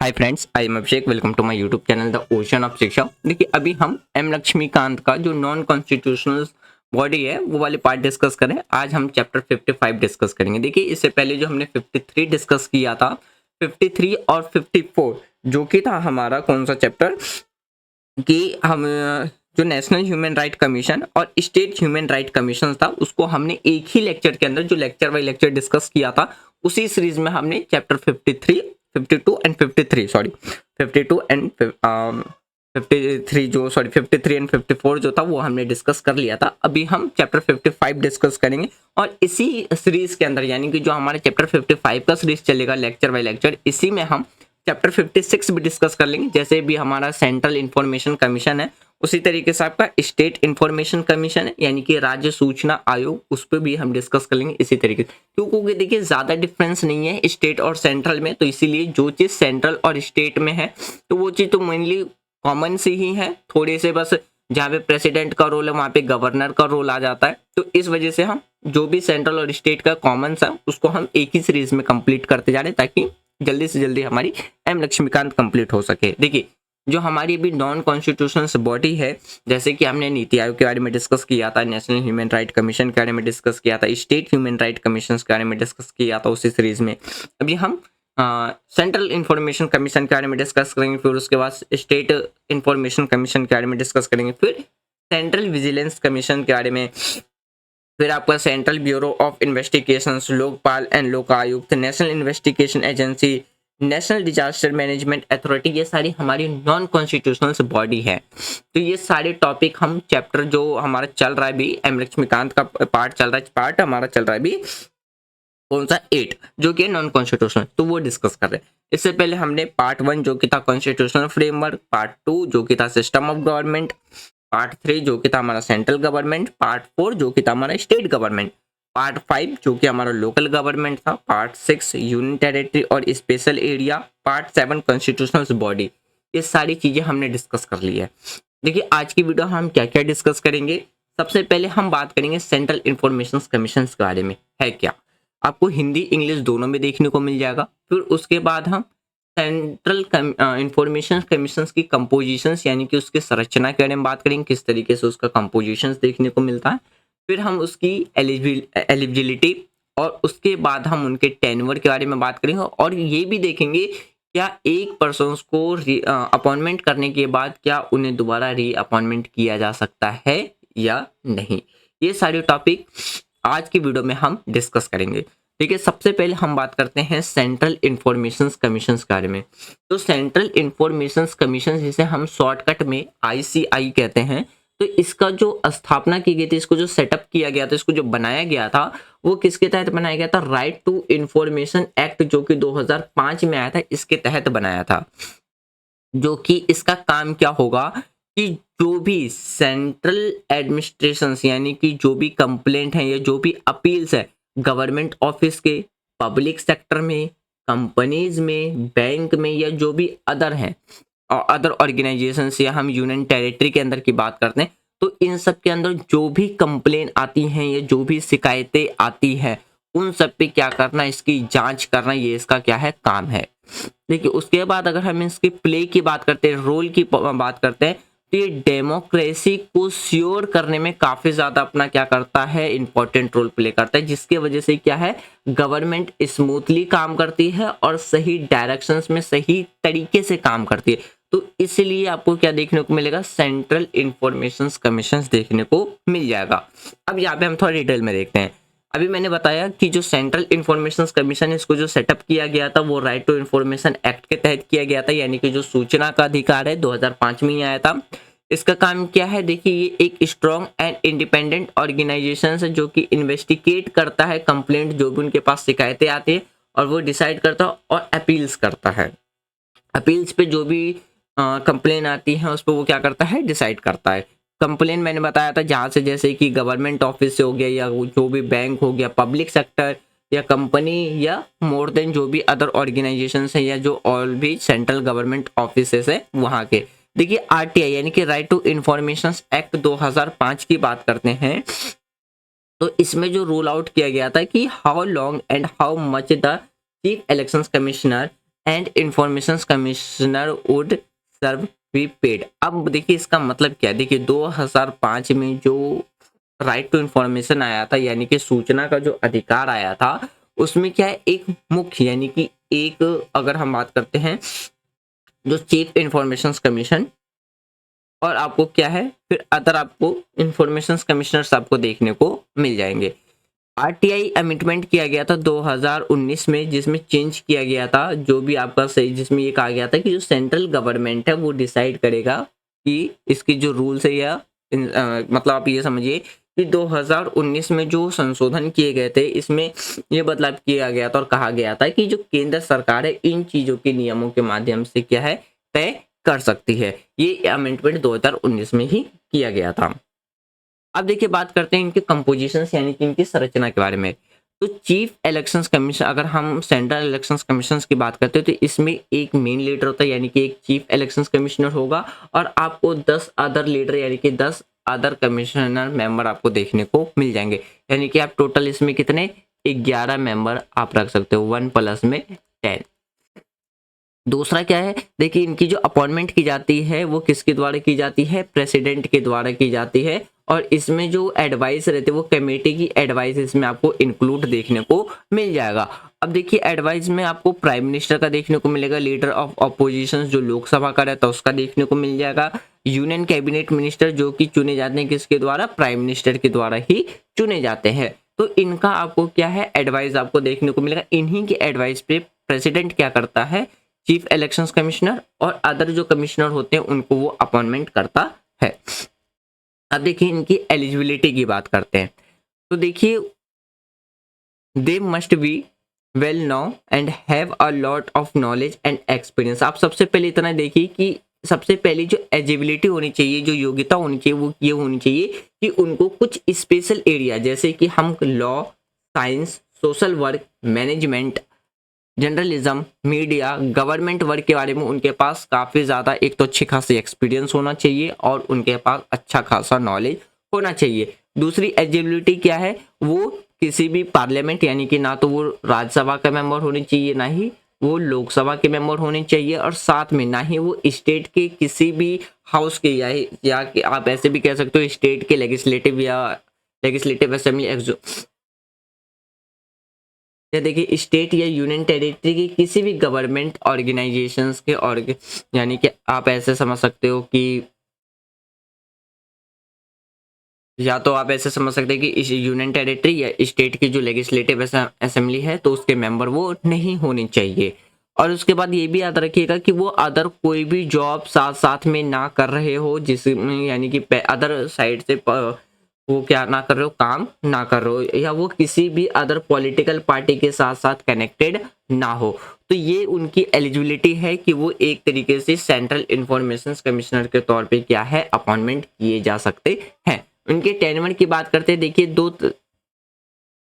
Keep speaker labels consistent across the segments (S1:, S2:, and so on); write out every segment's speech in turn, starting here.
S1: Hi friends, I am Abhishek. Welcome to my YouTube channel the ocean of Shiksha. देखिए, अभी हम M Laxmikant का जो नॉन कॉन्स्टिट्यूशनल बॉडी है वो वाले पार्ट डिस्कस करें। आज हम चैप्टर 55 डिस्कस करेंगे। देखिए, इससे पहले जो हमने 53 डिस्कस किया था, 53 और 54 जो कि था हमारा कौन सा चैप्टर कि हम जो नेशनल ह्यूमन राइट कमीशन और स्टेट ह्यूमन राइट कमीशन था उसको हमने एक ही लेक्चर के अंदर जो लेक्चर बाय लेक्चर डिस्कस किया था, उसी सीरीज में हमने चैप्टर 53, 52 एंड 53 सॉरी 52 एंड 53 जो सॉरी 53 एंड 54 जो था वो हमने डिस्कस कर लिया था। अभी हम चैप्टर 55 डिस्कस करेंगे और इसी सीरीज के अंदर यानी कि जो हमारे चैप्टर 55 का सीरीज चलेगा लेक्चर बाय लेक्चर, इसी में हम चैप्टर 56 भी डिस्कस कर लेंगे। जैसे भी हमारा सेंट्रल इंफॉर्मेशन कमीशन है, उसी तरीके से आपका स्टेट इंफॉर्मेशन कमीशन है यानी कि राज्य सूचना आयोग, उस पर भी हम डिस्कस कर लेंगे इसी तरीके से। क्योंकि देखिए ज़्यादा डिफरेंस नहीं है स्टेट और सेंट्रल में, तो इसीलिए जो चीज़ सेंट्रल और स्टेट में है तो वो चीज़ तो मेनली कॉमन सी ही है। थोड़े से बस जहाँ पे प्रेसिडेंट का रोल है वहाँ पे गवर्नर का रोल आ जाता है। तो इस वजह से हम जो भी सेंट्रल और स्टेट का कॉमन सा उसको हम एक ही सीरीज में कंप्लीट करते जा रहे हैं ताकि जल्दी से जल्दी हमारी एम लक्ष्मीकांत कंप्लीट हो सके। देखिए, जो हमारी अभी नॉन कॉन्स्टिट्यूशनल बॉडी है, जैसे कि हमने नीति आयोग के बारे में डिस्कस किया था, नेशनल ह्यूमन राइट कमीशन के बारे में डिस्कस किया था, स्टेट ह्यूमन राइट कमीशन के बारे में डिस्कस किया था उसी सीरीज में। अभी हम सेंट्रल इंफॉर्मेशन कमीशन के बारे में डिस्कस करेंगे, फिर उसके बाद स्टेट इंफॉर्मेशन कमीशन के बारे में डिस्कस करेंगे, फिर सेंट्रल विजिलेंस कमीशन के बारे में, फिर आपका central bureau of investigations, Lokpal and लोक आयुक्त, national investigation agency, national disaster management authority, ये सारी हमारी नॉन कॉन्स्टिट्यूशनल बॉडी है। तो ये सारे टॉपिक हम चैप्टर जो हमारा चल रहा है अभी एम लक्ष्मीकांत का पार्ट चल रहा है, पार्ट हमारा चल रहा है अभी कौन सा 8 जो कि नॉन कॉन्स्टिट्यूशनल, तो वो डिस्कस कर रहे हैं। इससे पहले हमने पार्ट 1 जो कि था कॉन्स्टिट्यूशनल फ्रेमवर्क, पार्ट 2 जो कि था सिस्टम ऑफ गवर्नमेंट, पार्ट 3 जो कि था हमारा सेंट्रल गवर्नमेंट, पार्ट 4 जो कि था हमारा स्टेट गवर्नमेंट, पार्ट 5 जो कि हमारा लोकल गवर्नमेंट था, पार्ट 6 यूनियन टेरिटरी और special area, part 7 constitutional body. ये सारी चीजें हमने डिस्कस कर ली है। देखिए, आज की वीडियो हम क्या क्या डिस्कस करेंगे। सबसे पहले हम बात करेंगे सेंट्रल इंफॉर्मेशन कमीशन के बारे में है क्या। आपको हिंदी इंग्लिश दोनों में देखने को मिल जाएगा। फिर उसके बाद हम सेंट्रल इंफॉर्मेशन कमीशन की कंपोजिशंस यानी कि उसके संरचना के बारे में बात करेंगे, किस तरीके से उसका कंपोजिशंस देखने को मिलता है। फिर हम उसकी एलिजिबिलिटी और उसके बाद हम उनके टेन्योर के बारे में बात करेंगे और ये भी देखेंगे क्या एक पर्सन को अपॉइंटमेंट करने के बाद क्या उन्हें दोबारा री अपॉइंटमेंट किया जा सकता है या नहीं। ये सारे टॉपिक आज की वीडियो में हम डिस्कस करेंगे। ठीक है, सबसे पहले हम बात करते हैं सेंट्रल इंफॉर्मेशन कमीशन के बारे में। तो सेंट्रल इंफॉर्मेशन कमीशन जिसे हम शॉर्टकट में आईसीआई कहते हैं, तो इसका जो स्थापना की गई थी, इसको जो सेटअप किया गया था, इसको जो बनाया गया था, वो किसके तहत बनाया गया था? राइट टू इंफॉर्मेशन एक्ट जो कि 2005 में आया था, इसके तहत बनाया था। जो कि इसका काम क्या होगा कि जो भी सेंट्रल एडमिनिस्ट्रेशन यानी कि जो भी कंप्लेंट है या जो भी अपील्स है गवर्नमेंट ऑफिस के, पब्लिक सेक्टर में, कंपनीज में, बैंक में या जो भी अदर हैं और अदर ऑर्गेनाइजेशन या हम यूनियन टेरिटरी के अंदर की बात करते हैं, तो इन सब के अंदर जो भी कंप्लेन आती हैं या जो भी शिकायतें आती हैं उन सब पे क्या करना, इसकी जांच करना, ये इसका क्या है काम है। देखिए, उसके बाद अगर हम इसके प्ले की बात करते हैं, रोल की बात करते हैं, तो ये डेमोक्रेसी को श्योर करने में काफी ज्यादा अपना क्या करता है, इंपॉर्टेंट रोल प्ले करता है, जिसके वजह से क्या है गवर्नमेंट स्मूथली काम करती है और सही डायरेक्शंस में सही तरीके से काम करती है। तो इसलिए आपको क्या देखने को मिलेगा, सेंट्रल इंफॉर्मेशन कमीशन देखने को मिल जाएगा। अब यहाँ पे हम थोड़ा डिटेल में देखते हैं। अभी मैंने बताया कि जो सेंट्रल इंफॉर्मेशन कमीशन है, इसको जो सेटअप किया गया था वो राइट टू इंफॉर्मेशन एक्ट के तहत किया गया था, यानी कि जो सूचना का अधिकार है 2005 में ही आया था। इसका काम क्या है, देखिए ये एक स्ट्रॉन्ग एंड इंडिपेंडेंट ऑर्गेनाइजेशन है जो कि इन्वेस्टिगेट करता है कंप्लेंट, जो भी उनके पास शिकायतें आती है, और वो डिसाइड करता है और अपील्स करता है। अपील्स पे जो भी कंप्लेन आती है उस पर वो क्या करता है, डिसाइड करता है। कंप्लेन मैंने बताया था जहाँ से, जैसे कि गवर्नमेंट ऑफिस से हो गया या जो भी बैंक हो गया, पब्लिक सेक्टर या कंपनी या मोर देन जो भी अदर ऑर्गेनाइजेशन है या जो और भी सेंट्रल गवर्नमेंट ऑफिसेस है वहाँ के। देखिए, आरटीआई यानी कि राइट टू इंफॉर्मेशन एक्ट 2005 की बात करते हैं, तो इसमें जो रूल आउट किया गया था कि how long and how much the chief election commissioner and information commissioner would serve be paid. अब देखिए इसका मतलब क्या है, देखिए 2005 में जो राइट टू इंफॉर्मेशन आया था, यानी कि सूचना का जो अधिकार आया था, उसमें क्या है, एक मुख्य यानी कि एक, अगर हम बात करते हैं जो चीफ इंफॉर्मेशन कमीशन, और आपको क्या है फिर अदर आपको इंफॉर्मेशन कमिश्नर्स आपको देखने को मिल जाएंगे। आरटीआई अमेंडमेंट किया गया था 2019 में, जिसमें चेंज किया गया था जो भी आपका सही, जिसमें ये कहा गया था कि जो सेंट्रल गवर्नमेंट है वो डिसाइड करेगा कि इसकी जो रूल्स है या मतलब आप ये समझिए कि 2019 में जो संशोधन किए गए थे, इसमें ये बदलाव किया गया था और कहा गया था कि जो केंद्र सरकार है इन चीजों के नियमों के माध्यम से क्या है तय कर सकती है। ये अमेंडमेंट 2019 में ही किया गया था। अब देखिए बात करते हैं इनके कंपोजिशन यानी कि इनकी संरचना के बारे में। तो चीफ इलेक्शंस कमीशन, अगर हम सेंट्रल इलेक्शंस कमीशन की बात करते हैं तो इसमें एक मेन लीडर होता है यानी कि एक चीफ इलेक्शंस कमिश्नर होगा, और आपको 10 अदर लीडर यानी कि 10 अदर कमिश्नर मेंबर आपको देखने को मिल जाएंगे। यानी कि आप टोटल इसमें कितने 11 मेंबर आप रख सकते हो, 1 प्लस में 10। दूसरा क्या है, देखिए इनकी जो अपॉइंटमेंट की जाती है वो किसके द्वारा की जाती है, प्रेसिडेंट के द्वारा की जाती है। और इसमें जो एडवाइस रहते हैं वो कमेटी की एडवाइस इसमें आपको इंक्लूड देखने को मिल जाएगा। अब देखिए एडवाइस में आपको प्राइम मिनिस्टर का देखने को मिलेगा, लीडर ऑफ ऑपोजिशन जो लोकसभा का रहता है उसका देखने को मिल जाएगा, यूनियन कैबिनेट मिनिस्टर जो कि चुने जाते हैं किसके द्वारा, प्राइम मिनिस्टर के द्वारा ही चुने जाते हैं। तो इनका आपको क्या है एडवाइस आपको देखने को मिलेगा। इन्हीं की एडवाइस पे प्रेसिडेंट क्या करता है, चीफ इलेक्शंस कमिश्नर और अदर जो कमिश्नर होते हैं उनको वो अपॉइंटमेंट करता है। अब देखिए इनकी एलिजिबिलिटी की बात करते हैं। तो देखिए they must be well known and have a lot of knowledge and experience. आप सबसे पहले इतना देखिए कि सबसे पहले जो एलिजिबिलिटी होनी चाहिए, जो योग्यता होनी चाहिए वो ये होनी चाहिए कि उनको कुछ स्पेशल एरिया जैसे कि हम law, science, social work, management, journalism, media, government work के बारे में उनके पास काफ़ी ज़्यादा एक तो अच्छी खासी एक्सपीरियंस होना चाहिए और उनके पास अच्छा खासा नॉलेज होना चाहिए। दूसरी एलिजिबिलिटी क्या है, वो किसी भी पार्लियामेंट यानी कि ना तो वो राज्यसभा का मेंबर होने चाहिए, ना ही वो लोकसभा के मेंबर होने चाहिए, और साथ में ना ही वो स्टेट के किसी भी हाउस के या कि आप ऐसे भी कह सकते हो स्टेट के लेजिस्लेटिव या लेजिस्लेटिव असेंबली या देखिए स्टेट या यूनियन टेरिटरी की किसी भी गवर्नमेंट ऑर्गेनाइजेशंस के यानी कि आप ऐसे समझ सकते हो कि या तो आप ऐसे समझ सकते हैं कि इस यूनियन टेरिटरी या स्टेट की जो लेजिस्लेटिव असेंबली है तो उसके मेंबर वो नहीं होने चाहिए। और उसके बाद ये भी याद रखिएगा कि वो अदर कोई भी जॉब साथ साथ में ना कर रहे हो, जिसमें यानी कि अदर साइड से वो क्या ना कर रहे हो, काम ना कर रहे हो, या वो किसी भी अदर पॉलिटिकल पार्टी के साथ साथ कनेक्टेड ना हो। तो ये उनकी एलिजिबिलिटी है कि वो एक तरीके से सेंट्रल इंफॉर्मेशन कमिश्नर के तौर पे क्या है अपॉइंटमेंट किए जा सकते हैं। उनके टेनवर की बात करते हैं, देखिए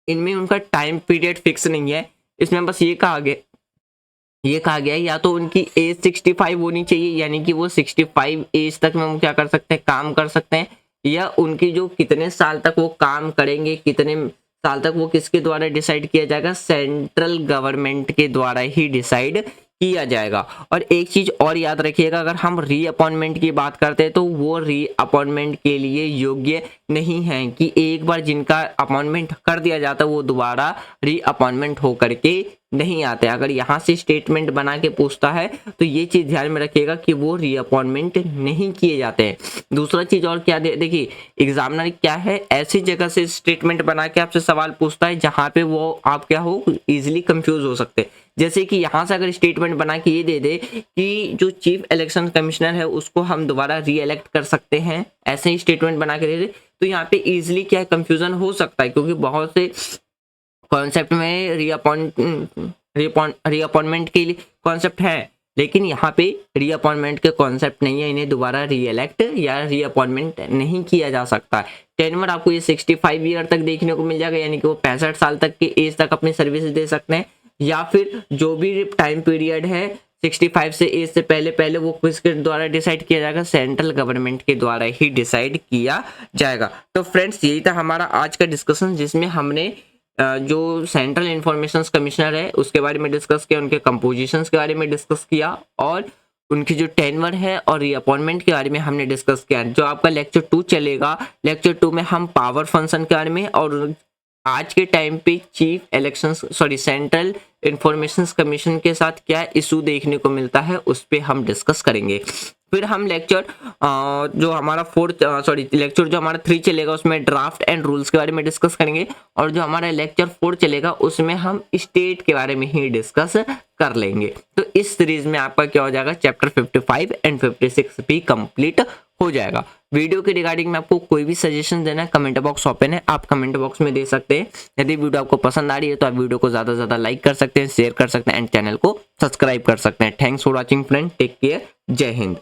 S1: इनमें उनका टाइम पीरियड फिक्स नहीं है। इसमें बस ये कहा गया है या तो उनकी एज 65 होनी चाहिए, यानी कि वो 65 एज तक में वो क्या कर सकते हैं, काम कर सकते हैं, या उनकी जो कितने साल तक वो काम करेंगे, कितने साल तक वो किसके द्वारा डिसाइड किया जाएगा, सेंट्रल गवर्नमेंट के द्वारा ही डिसाइड किया जाएगा। और एक चीज और याद रखिएगा, अगर हम रीअपॉइंटमेंट की बात करते हैं तो वो रीअपॉइंटमेंट के लिए योग्य नहीं है कि एक बार जिनका अपॉइंटमेंट कर दिया जाता है वो दोबारा रीअपॉइंटमेंट होकर के नहीं आते। अगर यहाँ से स्टेटमेंट बना के पूछता है तो ये चीज ध्यान में रखिएगा कि वो रीअपॉइंटमेंट नहीं किए जाते हैं। दूसरा चीज और क्या देखिए एग्जामिनर क्या है ऐसी जगह से स्टेटमेंट बना के आपसे सवाल पूछता है जहाँ पे वो आप क्या हो इजिली कंफ्यूज हो सकते हैं। जैसे कि यहाँ से अगर स्टेटमेंट बना के ये दे दे कि जो चीफ इलेक्शन कमिश्नर है उसको हम दोबारा री इलेक्ट कर सकते हैं, ऐसे ही स्टेटमेंट बना के दे दे तो यहाँ पे इजिली क्या कंफ्यूजन हो सकता है, क्योंकि बहुत से कॉन्सेप्ट में रीअपॉइंटमेंट के लिए कॉन्सेप्ट है, लेकिन यहाँ पे रीअपॉइंटमेंट के कॉन्सेप्ट नहीं है, इन्हें दोबारा री इलेक्ट या रीअपॉइंटमेंट नहीं किया जा सकता। टेनवर आपको ये 65 ईयर तक देखने को मिल जाएगा, यानी कि वो 65 साल तक की एज तक अपनी सर्विस दे सकते हैं, या फिर जो भी टाइम पीरियड है 65 से एज से पहले पहले वो किसके द्वारा डिसाइड किया जाएगा, सेंट्रल गवर्नमेंट के द्वारा ही डिसाइड किया जाएगा। तो फ्रेंड्स यही था हमारा आज का डिस्कशन जिसमें हमने जो सेंट्रल इंफॉर्मेशन कमिश्नर है उसके बारे में डिस्कस किया, उनके कंपोजिशंस के बारे में डिस्कस किया और उनकी जो टेनवर है और रीअपॉइंटमेंट के बारे में हमने डिस्कस किया। जो आपका लेक्चर 2 चलेगा, लेक्चर 2 में हम पावर फंक्शन के बारे में और आज के टाइम पे सेंट्रल इंफॉर्मेशन कमीशन के साथ क्या इशू देखने को मिलता है उस पे हम डिस्कस करेंगे। फिर हम लेक्चर जो हमारा लेक्चर जो हमारा 3 चलेगा उसमें ड्राफ्ट एंड रूल्स के बारे में डिस्कस करेंगे और जो हमारा लेक्चर 4 चलेगा उसमें हम स्टेट के बारे में ही डिस्कस कर लेंगे। तो इस सीरीज में आपका क्या हो जाएगा, चैप्टर 55 एंड 56 भी कंप्लीट हो जाएगा। वीडियो के रिगार्डिंग में आपको कोई भी सजेशन देना है, कमेंट बॉक्स ओपन है, आप कमेंट बॉक्स में दे सकते हैं। यदि वीडियो आपको पसंद आ रही है तो आप वीडियो को ज़्यादा से ज़्यादा लाइक कर सकते हैं, शेयर कर सकते हैं एंड चैनल को सब्सक्राइब कर सकते हैं। Thanks for watching friend, take care, Jai Hind.